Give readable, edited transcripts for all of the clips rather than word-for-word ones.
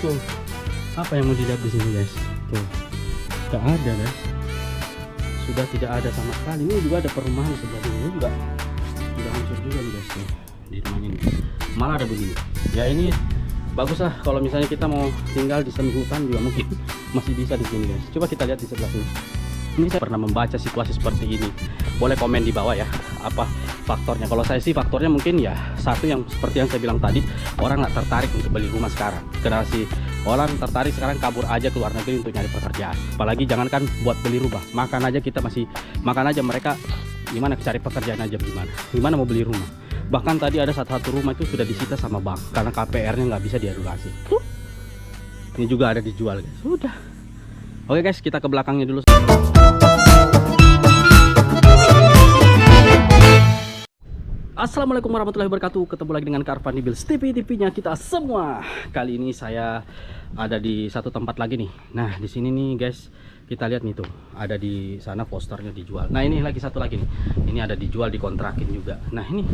tuh. Apa yang mau dilihat di sini guys? Tuh, nggak ada guys. Sudah tidak ada sama sekali. Ini juga ada perumahan sebelah ini juga hancur juga nih guys nih, di rumahnya ini. Malah ada begini. Ya ini bagus lah kalau misalnya kita mau tinggal di semi hutan juga mungkin masih bisa di sini guys. Coba kita lihat di sebelah sini. Ini saya pernah membaca situasi seperti ini. Boleh komen di bawah ya, apa faktornya. Kalau saya sih faktornya mungkin ya satu yang seperti yang saya bilang tadi, orang nggak tertarik untuk beli rumah sekarang. Generasi orang tertarik sekarang kabur aja ke luar negeri untuk nyari pekerjaan. Apalagi jangankan buat beli rumah, makan aja kita masih makan aja, mereka gimana cari pekerjaan aja, gimana mau beli rumah. Bahkan tadi ada satu rumah itu sudah disita sama bank karena KPR-nya nggak bisa diedukasi. Ini juga ada dijual guys. Sudah. Oke guys, kita ke belakangnya dulu. Assalamualaikum warahmatullahi wabarakatuh. Ketemu lagi dengan Kak Arfan di Bills TV-nya kita semua. Kali ini saya ada di satu tempat lagi nih. Nah, di sini nih guys, kita lihat nih tuh, ada di sana posternya dijual. Nah, ini lagi satu lagi nih. Ini ada dijual, dikontrakin juga. Nah, ini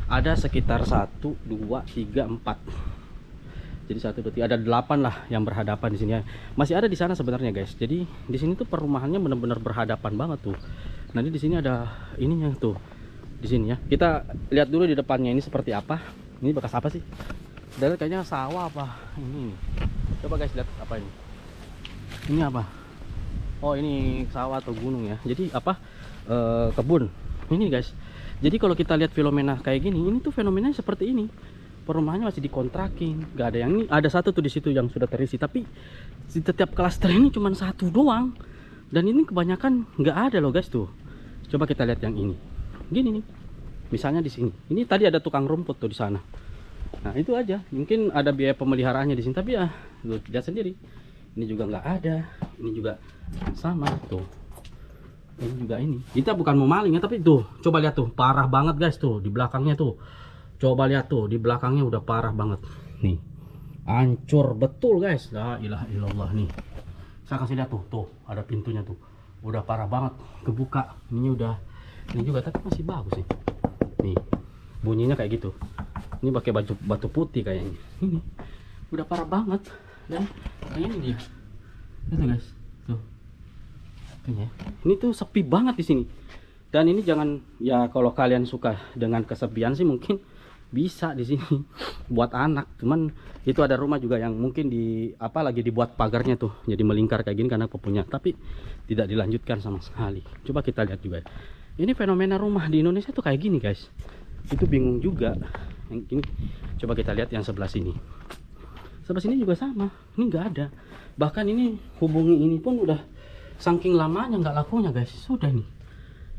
ada sekitar 1 2 3 4. Jadi 1 2 3 ada 8 lah yang berhadapan di sini ya. Masih ada di sana sebenarnya guys. Jadi di sini tuh perumahannya benar-benar berhadapan banget tuh. Nanti di sini ada ininya tuh. Di sini ya. Kita lihat dulu di depannya ini seperti apa. Ini bekas apa sih? Dari kayaknya sawah apa? Ini. Coba guys lihat apa ini. Ini apa? Oh, ini sawah atau gunung ya. Jadi apa? Kebun. Ini guys. Jadi kalau kita lihat fenomena kayak gini, ini tuh fenomenanya seperti ini. Perumahannya masih dikontrakin, nggak ada yang ini. Ada satu tuh di situ yang sudah terisi, tapi di setiap klaster ini cuma satu doang. Dan ini kebanyakan nggak ada loh guys tuh. Coba kita lihat yang ini. Gini nih, misalnya di sini. Ini tadi ada tukang rumput tuh di sana. Nah itu aja. Mungkin ada biaya pemeliharaannya di sini, tapi ya lu lihat sendiri. Ini juga nggak ada. Ini juga sama tuh. Ini juga ini. Kita bukan mau maling ya, tapi tuh coba lihat tuh, parah banget guys tuh di belakangnya tuh. Coba lihat tuh di belakangnya udah parah banget. Nih, hancur betul guys. La ilaha illallah nih. Saya kasih lihat tuh ada pintunya tuh. Udah parah banget, kebuka. Ini udah. Ini juga tapi masih bagus nih. Nih, bunyinya kayak gitu. Ini pakai batu putih kayaknya. Ini udah parah banget. Dan ini dia. Itu guys, tuh. Ya. Ini tuh sepi banget di sini. Dan ini jangan ya, kalau kalian suka dengan kesepian sih mungkin bisa di sini buat anak. Cuman itu ada rumah juga yang mungkin di apa lagi dibuat pagarnya tuh, jadi melingkar kayak gini karena punya, tapi tidak dilanjutkan sama sekali. Coba kita lihat juga. Ini fenomena rumah di Indonesia tuh kayak gini guys. Itu bingung juga. Yang ini coba kita lihat yang sebelah sini. Sebelah sini juga sama. Ini nggak ada. Bahkan ini hubungi ini pun udah saking lamanya nggak lakunya guys. Sudah nih.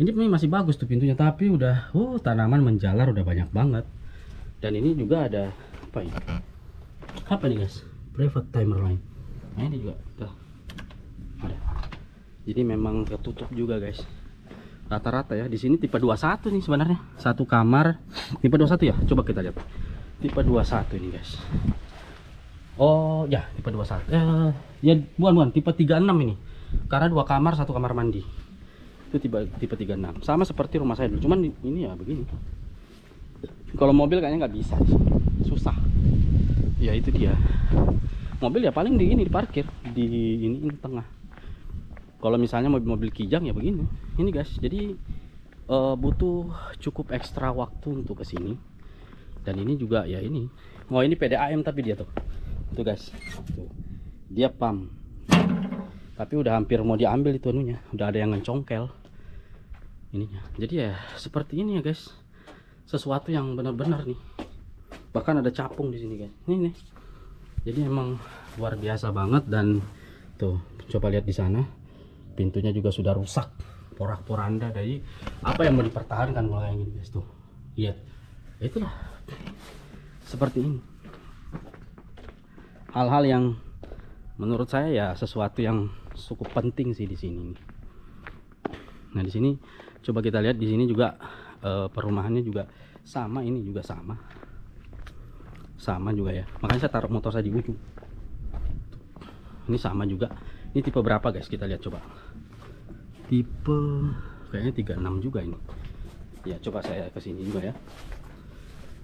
Ini masih bagus tuh pintunya, tapi udah tanaman menjalar udah banyak banget. Dan ini juga ada apa ini? Apa nih guys? Private timer line. Nah ini juga tuh. Ada. Jadi memang ketutup juga guys. Rata-rata ya di sini tipe 21 nih sebenarnya. Satu kamar tipe 21 ya. Coba kita lihat. Tipe 21 ini guys. Oh ya, tipe 21. Ya bukan tipe 36 ini. Karena 2 kamar, 1 kamar mandi. Itu tipe 36. Sama seperti rumah saya dulu. Cuman ini ya begini. Kalau mobil kayaknya nggak bisa. Susah. Ya itu dia. Mobil ya paling di ini diparkir di ini tengah. Kalau misalnya mobil kijang ya begini. Ini guys, jadi butuh cukup ekstra waktu untuk kesini. Dan ini juga ya ini. Oh ini PDAM tapi dia tuh. Tuh guys. Tuh. Dia pump. Tapi udah hampir mau diambil itu anunya. Udah ada yang ngecongkel. Ininya. Jadi ya seperti ini ya guys. Sesuatu yang benar-benar nih. Bahkan ada capung di sini guys. Ini nih. Jadi emang luar biasa banget. Dan tuh coba lihat di sana. Pintunya juga sudah rusak, porak-poranda. Jadi apa yang mau dipertahankan kalau kayak gini guys tuh. Lihat. Itulah. Seperti ini. Hal-hal yang menurut saya ya sesuatu yang cukup penting sih di sini. Nah, di sini coba kita lihat di sini juga perumahannya juga sama, ini juga sama. Sama juga ya. Makanya saya taruh motor saya di ujung. Ini sama juga. Ini tipe berapa guys? Kita lihat coba. Tipe kayaknya 36 juga ini. Ya, coba saya ke sini juga ya.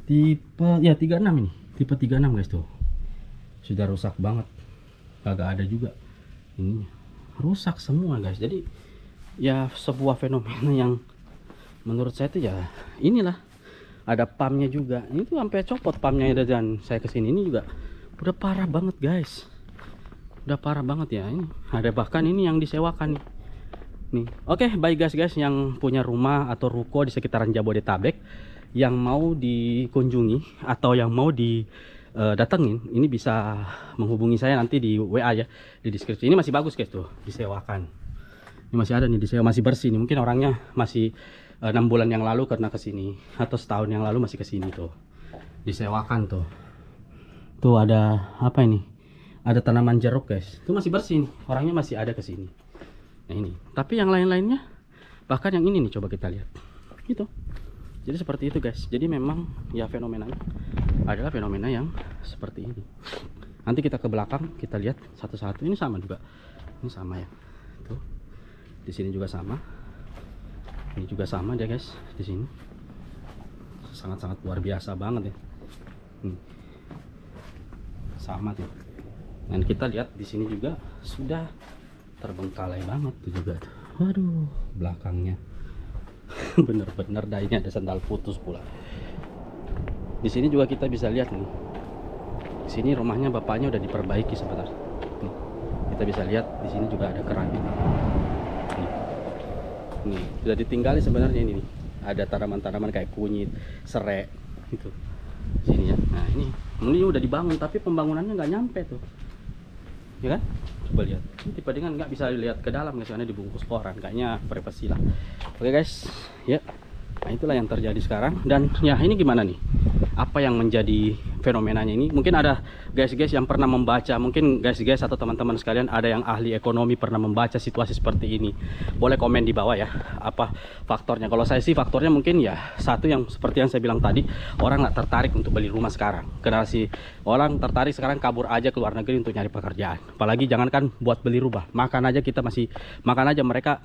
Tipe ya 36 ini. Tipe 36 guys tuh. sudah rusak banget, kagak ada juga ini, rusak semua guys. Jadi ya sebuah fenomena yang menurut saya itu ya inilah, ada pumpnya juga, ini tuh sampai copot pumpnya. Dan saya kesini ini juga udah parah banget guys, udah parah banget ya. Ini ada bahkan ini yang disewakan nih. Oke, baik guys, yang punya rumah atau ruko di sekitaran Jabodetabek yang mau dikunjungi atau yang mau didatengin, ini bisa menghubungi saya nanti di WA ya, di deskripsi. Ini masih bagus guys tuh, disewakan. Ini masih ada nih disewa, masih bersih nih. Mungkin orangnya masih 6 bulan yang lalu karena kesini, atau setahun yang lalu masih kesini tuh, disewakan tuh. Tuh ada apa ini? Ada tanaman jeruk guys. Itu masih bersih nih, orangnya masih ada kesini. Nah ini. Tapi yang lain-lainnya, bahkan yang ini nih, coba kita lihat. Gitu. Jadi seperti itu guys. Jadi memang ya fenomenanya adalah fenomena yang seperti ini. Nanti kita ke belakang, kita lihat satu-satu. Ini sama juga. Ini sama ya. Tuh. Di sini juga sama. Ini juga sama dia guys. Di sini sangat-sangat luar biasa banget ya. Sama tuh. Dan kita lihat di sini juga sudah terbengkalai banget tuh juga tuh. Waduh, belakangnya bener-bener dainya ada sandal putus pula. Di sini juga kita bisa lihat nih. Di sini rumahnya bapaknya udah diperbaiki sebentar. Nih, kita bisa lihat di sini juga ada keran. Nih, sudah ditinggali sebenarnya ini nih. Ada tanaman-tanaman kayak kunyit, serai gitu. Sini ya. Nah, ini udah dibangun tapi pembangunannya nggak nyampe tuh. Ya kan? Coba lihat. Ini tipe dengan nggak bisa lihat ke dalam guys, karena dibungkus koran. Kayaknya privasi lah. Oke guys, ya. Nah, itulah yang terjadi sekarang. Dan ya ini gimana nih? Apa yang menjadi fenomenanya ini? Mungkin ada guys-guys yang pernah membaca, mungkin guys-guys atau teman-teman sekalian ada yang ahli ekonomi pernah membaca situasi seperti ini. Boleh komen di bawah ya, apa faktornya. Kalau saya sih faktornya mungkin ya satu yang seperti yang saya bilang tadi, orang nggak tertarik untuk beli rumah sekarang. Generasi orang tertarik sekarang kabur aja ke luar negeri untuk nyari pekerjaan. Apalagi jangankan buat beli rumah, makan aja kita masih makan aja, mereka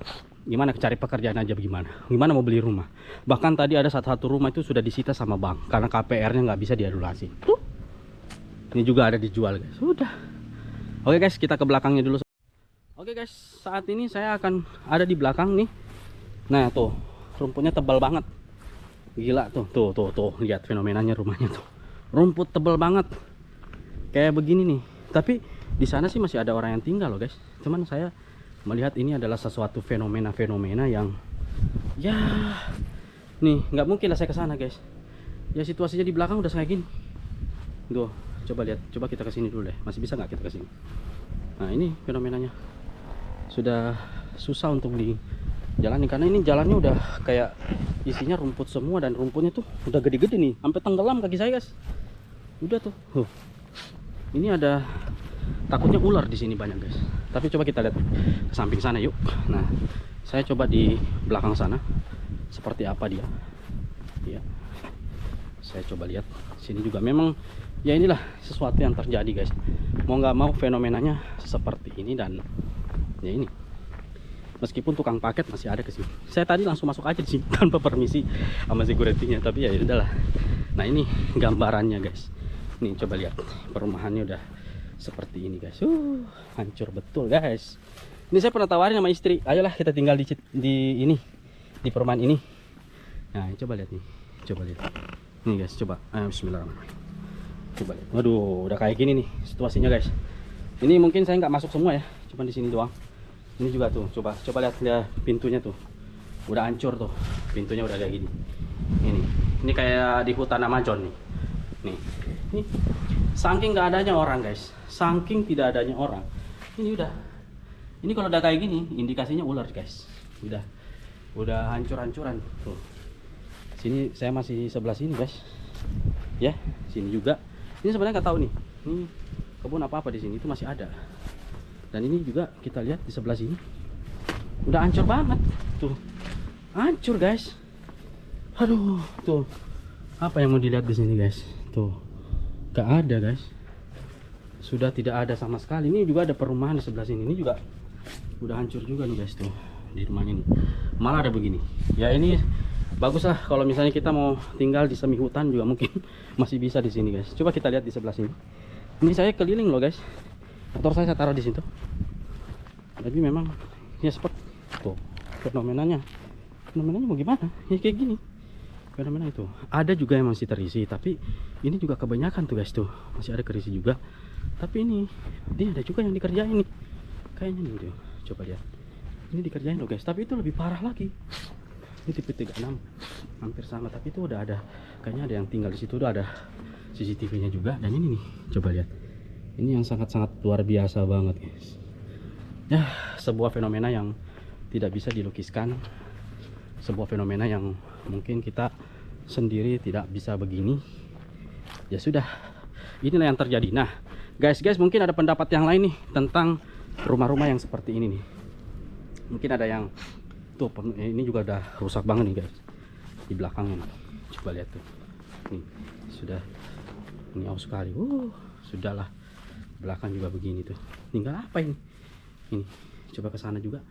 gimana cari pekerjaan aja gimana mau beli rumah. Bahkan tadi ada satu rumah itu sudah disita sama bank karena KPR-nya nggak bisa dianulasi. Tuh, ini juga ada dijual guys. Sudah. Oke guys, kita ke belakangnya dulu. Oke guys, saat ini saya akan ada di belakang nih. Nah tuh, rumputnya tebal banget, gila tuh. Lihat fenomenanya rumahnya tuh, rumput tebal banget kayak begini nih. Tapi di sana sih masih ada orang yang tinggal loh guys. Cuman saya melihat ini adalah sesuatu fenomena yang ya nih nggak mungkin lah saya ke sana guys. Ya situasinya di belakang udah kayak gini. Tuh, coba lihat, coba kita ke sini dulu deh. Masih bisa nggak kita ke sini? Nah, ini fenomenanya. Sudah susah untuk dijalani karena ini jalannya udah kayak isinya rumput semua, dan rumputnya tuh udah gede-gede nih, sampai tenggelam kaki saya guys. Udah tuh. Ini ada takutnya ular di sini banyak guys. Tapi coba kita lihat ke samping sana yuk. Nah, saya coba di belakang sana seperti apa dia. Ya. Saya coba lihat sini juga memang ya inilah sesuatu yang terjadi guys. Mau nggak mau fenomenanya seperti ini. Dan ya ini, meskipun tukang paket masih ada ke sini. Saya tadi langsung masuk aja di sini tanpa permisi sama security-nya, tapi ya udahlah. Nah, ini gambarannya guys. Nih coba lihat, perumahannya udah seperti ini guys. Hancur betul guys. Ini saya pernah tawarin sama istri, ayolah kita tinggal di ini, di perumahan ini. Nah, coba lihat nih. Coba lihat. Nih guys, coba. Bismillahirrahmanirrahim. Coba lihat. Waduh, udah kayak gini nih situasinya guys. Ini mungkin saya nggak masuk semua ya, cuma di sini doang. Ini juga tuh, coba lihat ya, pintunya tuh. Udah hancur tuh. Pintunya udah kayak gini. Ini kayak di hutan Amazon nih. Nih. Saking nggak adanya orang guys, saking tidak adanya orang, ini udah, ini kalau udah kayak gini indikasinya ular guys. Udah hancur-hancuran tuh. Sini saya masih sebelah sini guys, ya sini juga. Ini sebenarnya nggak tahu nih, ini kebun apa di sini itu masih ada. Dan ini juga kita lihat di sebelah sini, udah hancur banget tuh, hancur guys. Aduh tuh, apa yang mau dilihat di sini guys tuh. Gak ada guys, sudah tidak ada sama sekali. Ini juga ada perumahan di sebelah sini, ini juga udah hancur juga nih guys tuh. Di rumahnya nih malah ada begini ya. Ini bagus lah kalau misalnya kita mau tinggal di semi hutan juga mungkin masih bisa di sini guys. Coba kita lihat di sebelah sini. Ini saya keliling loh guys, motor saya taruh di situ. Tapi memang ya seperti tuh fenomenanya mau gimana ya, kayak gini fenomena itu. Ada juga yang masih terisi, tapi ini juga kebanyakan tuh guys, tuh masih ada kerisi juga. Tapi ini ada juga yang dikerjain nih kayaknya nih tuh. Coba lihat, ini dikerjain loh guys, tapi itu lebih parah lagi. Ini tipe 36 hampir sama, tapi itu udah ada, kayaknya ada yang tinggal di situ, udah ada CCTV-nya juga. Dan ini nih, coba lihat, ini yang sangat-sangat luar biasa banget guys. Ya, sebuah fenomena yang tidak bisa dilukiskan, sebuah fenomena yang mungkin kita sendiri tidak bisa begini. Ya sudah, inilah yang terjadi. Nah guys, mungkin ada pendapat yang lain nih tentang rumah-rumah yang seperti ini nih. Mungkin ada yang tuh, ini juga udah rusak banget nih guys, di belakangnya nih. Coba lihat tuh, nih sudah, ini aus sekali. Sudahlah, belakang juga begini tuh. Tinggal apa ini coba ke sana juga